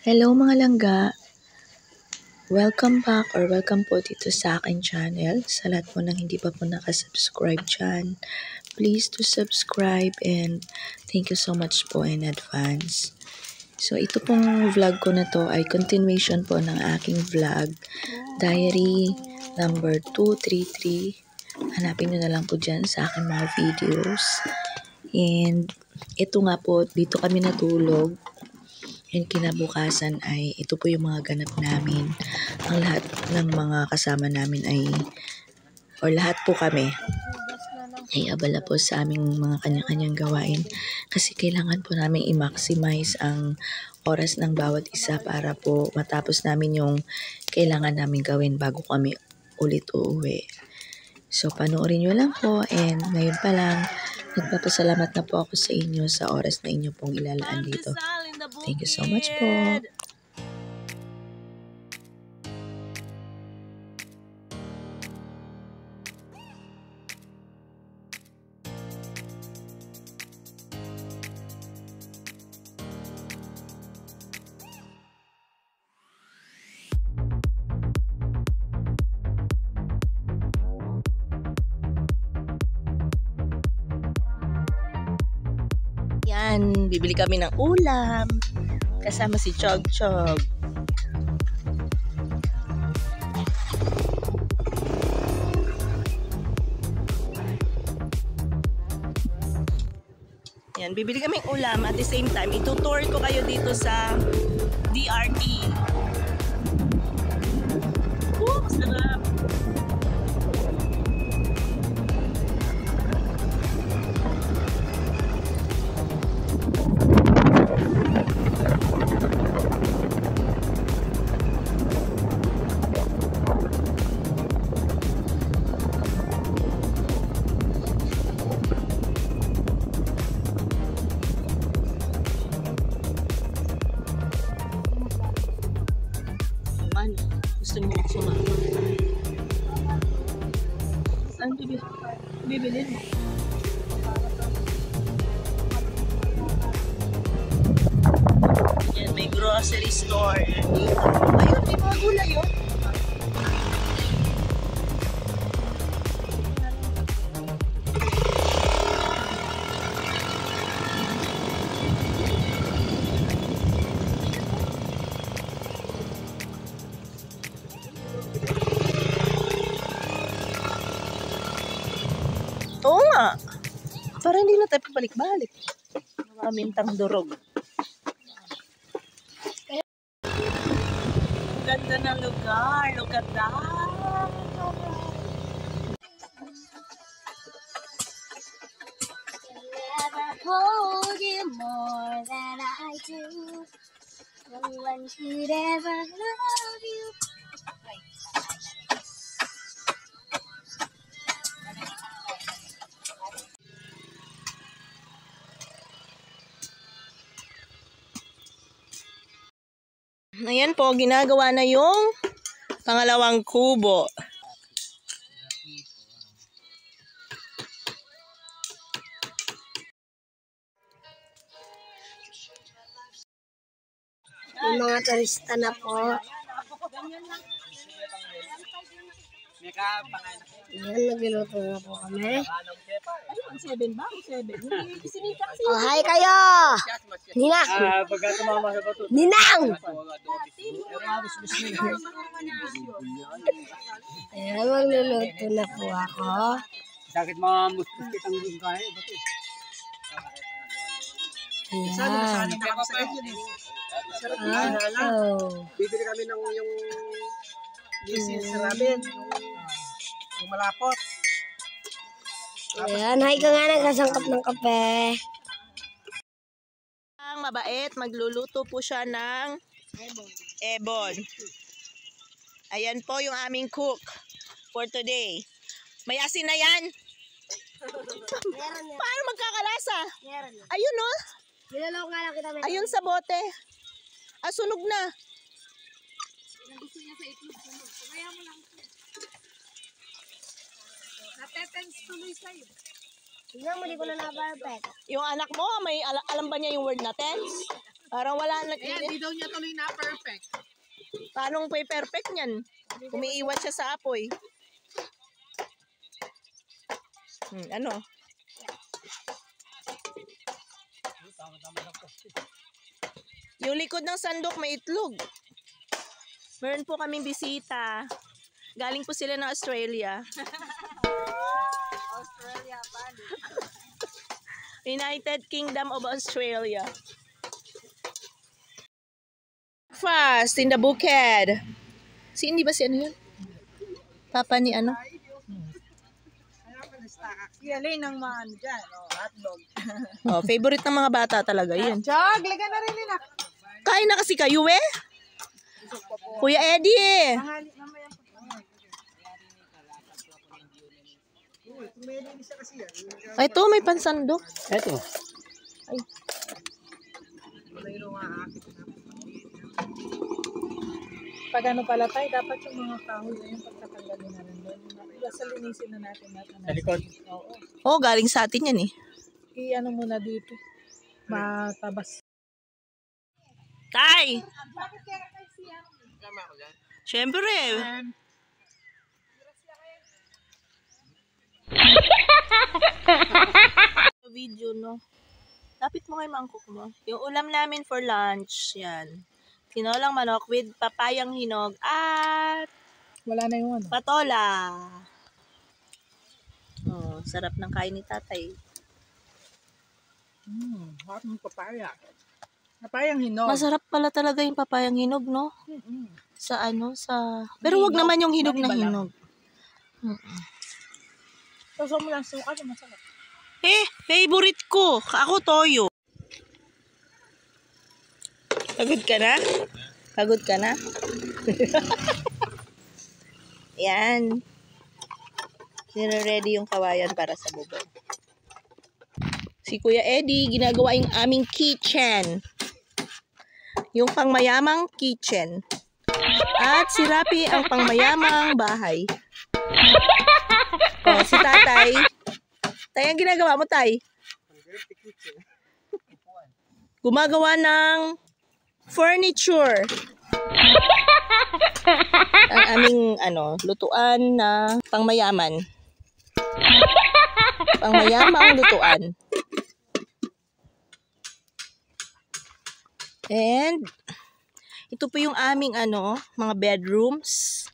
Hello mga langga! Welcome back or welcome po dito sa aking channel. Sa lahat po nang hindi pa po nakasubscribe dyan, please to subscribe and thank you so much po in advance. So ito pong vlog ko na to ay continuation po ng aking vlog, diary number 233. Hanapin nyo na lang po dyan sa aking mga videos. And ito nga po, dito kami natulog. And kinabukasan ay ito po yung mga ganap namin. Ang lahat ng mga kasama namin ay, or lahat po kami, ay abala po sa aming mga kanya-kanyang gawain. Kasi kailangan po namin i-maximize ang oras ng bawat isa para po matapos namin yung kailangan namin gawin bago kami ulit uuwi. So panoorin nyo lang po, and ngayon pa lang, nagpapasalamat na po ako sa inyo sa oras na inyo pong ilalaan dito. Thank you so much po. Yan, bibili kami ng ulam kasama si Chog Chog. Yan, bibili kaming ulam, at the same time itutour ko kayo dito sa DRT. Sarap! Gusto mo sumama? Saan bibilin mo? Yan, may grocery store. Ayun, may mga gulay yun. Oo nga. Para hindi na tayo pabalik-balik. Mamintang durog. Ganda ng lugar. Look at that. Never hold you more than I do. No one could ever love you. Ayan po, ginagawa na yung pangalawang kubo. Yung mga turista na po. Yan, nagluluto na po kami. Oh, hi kayo! Ninang! Ninang! Ayan, magluluto na po ako. Sakit mga muspus kitang doon kaya. Ayan. Bibili kami ng yung ramen, yung malapot. Ayan, hi ka nga, nagkasangkap ng kape. Ang mabait, magluluto po siya ng ebon. Ayan po yung aming cook for today. May asin na yan. Paano magkakalasa? Ayun o. Nilaloko nga lang kita. Ayun sa bote. Sunog na. Gusto niya sa itlog sunog. Kaya mo lang. Natetens tuloy sa'yo. Tingnan mo, di ko na na-perfect. Yung anak mo, may alam ba niya yung word na tense? Parang wala na. Ayan, di daw niya tuloy na perfect. Paano pa perfect niyan? Umiiwan siya sa apoy. Ano? Yung likod ng sandok may itlog. Meron po kaming bisita. Galing po sila ng Australia. Australia, bali. United Kingdom of Australia. Fast in the bukid. Si hindi ba si ano yun? Papa ni ano? Yali ng mga ano dyan, hotdog. Oh, favorite ng mga bata talaga yun. Chog, laga na rin nila. Kain na kasi kayo eh. Kuya Eddie. Ay, ito may pansandok. Eto. Pag ano pala tayo, dapat yung mga kahoy na yung pagkatanggalin na rin doon. Basta linisin na natin natin. Sa likod. Oo. Oh, galing sa atin yan eh. I-ano muna dito. Matabas. Tay! Siyempre. Video, no? Lapit mo kay mangkok mo. Yung ulam namin for lunch, yan. Tinolang manok with papayang hinog at Wala na yung ano. patola. Oh, sarap ng kain ni tatay. Hot ng papaya. Papayang hinog. Masarap pala talaga yung papayang hinog, no? Sa ano, sa... Pero wag naman yung hinog na hinog. Sausaw mo lang suka, masarap. Eh, favorite ko. Ako, toyo. Pagod ka na? Pagod ka na? Yan. Nire-ready yung kawayan para sa bubog. Si Kuya Eddie, ginagawa yung aming kitchen. Yung pangmayamang kitchen. At si Rapi ang pangmayamang bahay. Oh, si tatay. Tay, ang ginagawa mo, tay? Gumagawa ng furniture. Ang aming lutuan na pangmayaman. Pangmayamang lutuan. And ito po yung aming mga bedrooms.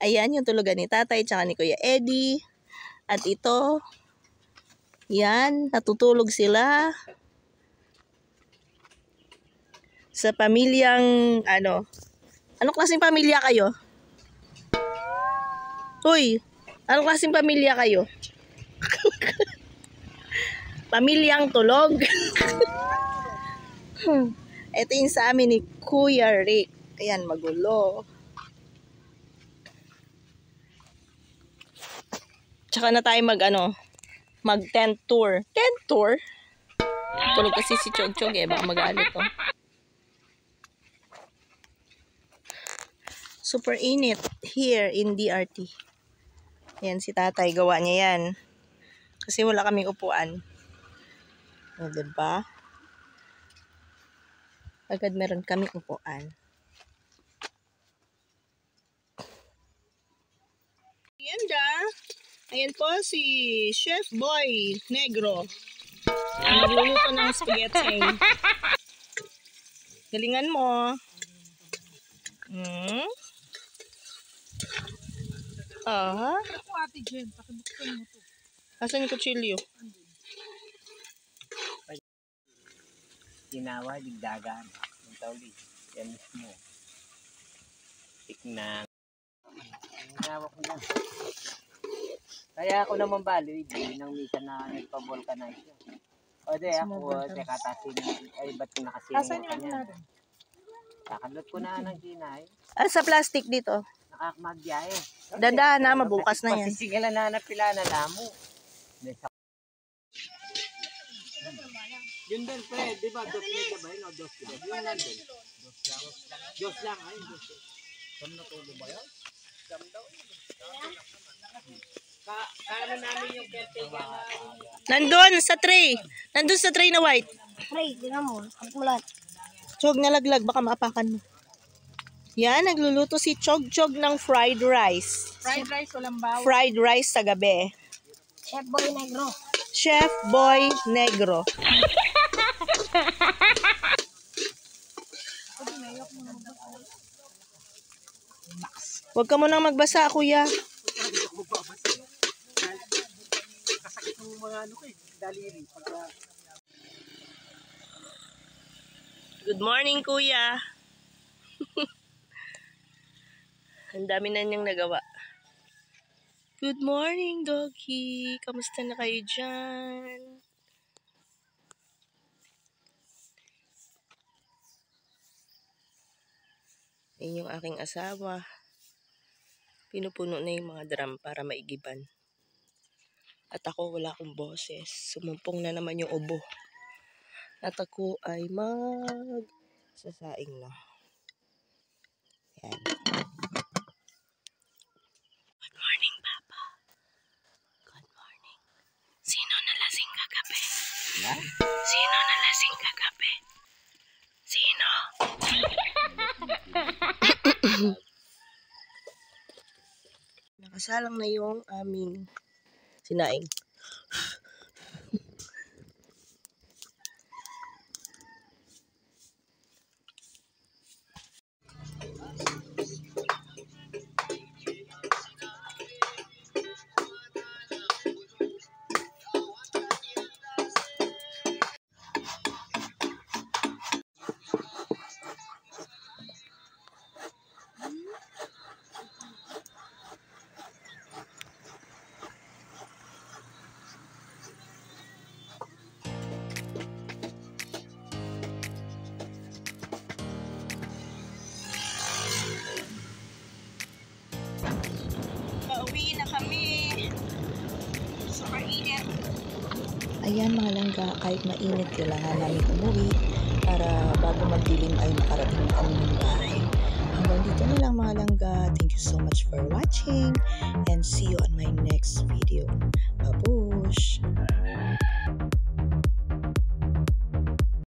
Ayan yung tulugan ni tatay tsaka ni Kuya Eddie. At ito, yan, natutulog sila sa pamilyang anong klaseng pamilya kayo? Uy, anong klaseng pamilya kayo? Pamilyang tulog. Ito yung sa amin ni Kuya Rick. Ayan, magulo. Tsaka na tayo mag tent tour. Tent tour? Tulog kasi si Chog Chog baka magalit to. Super init here in DRT. Yan si tatay, gawa niya yan. Kasi wala kaming upuan. O, diba? Agad meron kaming upuan. Ganda. Ayan po si Chef Boy Negro. Nagluluto ng spaghetti. Galingan mo. Ako ate Jen, pakibuksan mo to. Asan yung kutsilyo? Ginawa, digdagan. Ang tawli. Yan mismo. Tiknang. Ginawa ko na. Kaya ako naman bali, hindi nang misa na nagpa-vulcanize yun. O de, ako, katasin, ay ba't ko nakasin Asan yung yung ano kanya? natin? Kakalot ko na ng ginay. Sa plastic dito. Nakakmagbiyahe. Dada na, mabukas na yan. Pasisingalan na pila na lamo. Yun din, pre, di ba? Dos leg na ba yun? O dos leg? Yun lang din. Dos lang, ayun. Dos leg. Saan na tulo ba yan? Saan daw? Kano namin yung caretaker na... Nandun sa tray. Nandun sa tray na white. Pre, tingnan mo. Kapulat. Chog, nalaglag. Baka maapakan mo. Yan, nagluluto si Chog ng fried rice. Fried rice, walang bawang. Fried rice sa gabi. Chef Boy Negro. Chef Boy Negro. Huwag ka munang magbasa, kuya. Kasakit ng mga ano ko eh, daliri. Good morning, kuya. Ang dami na niyang nagawa. Good morning, doggy. Kamusta na kayo dyan? Ayun yung aking asawa. Pinupuno na yung mga drum para maigiban. At ako wala akong boses. Sumumpong na naman yung ubo. At ako ay sasaing na. Yan. Good morning, Papa. Good morning. Sino nalasing kagabi? Yan? Sino nalasing kagabi? Sino? Nakasalang na yung aming sinaing. Pauwi na kami. Super init. Ayan mga langga, kahit mainit, kailangan namin umuwi para bago magdilim ay makarating kami ng bahay. Hanggang dito na lang mga langga. Thank you so much for watching and see you on my next video.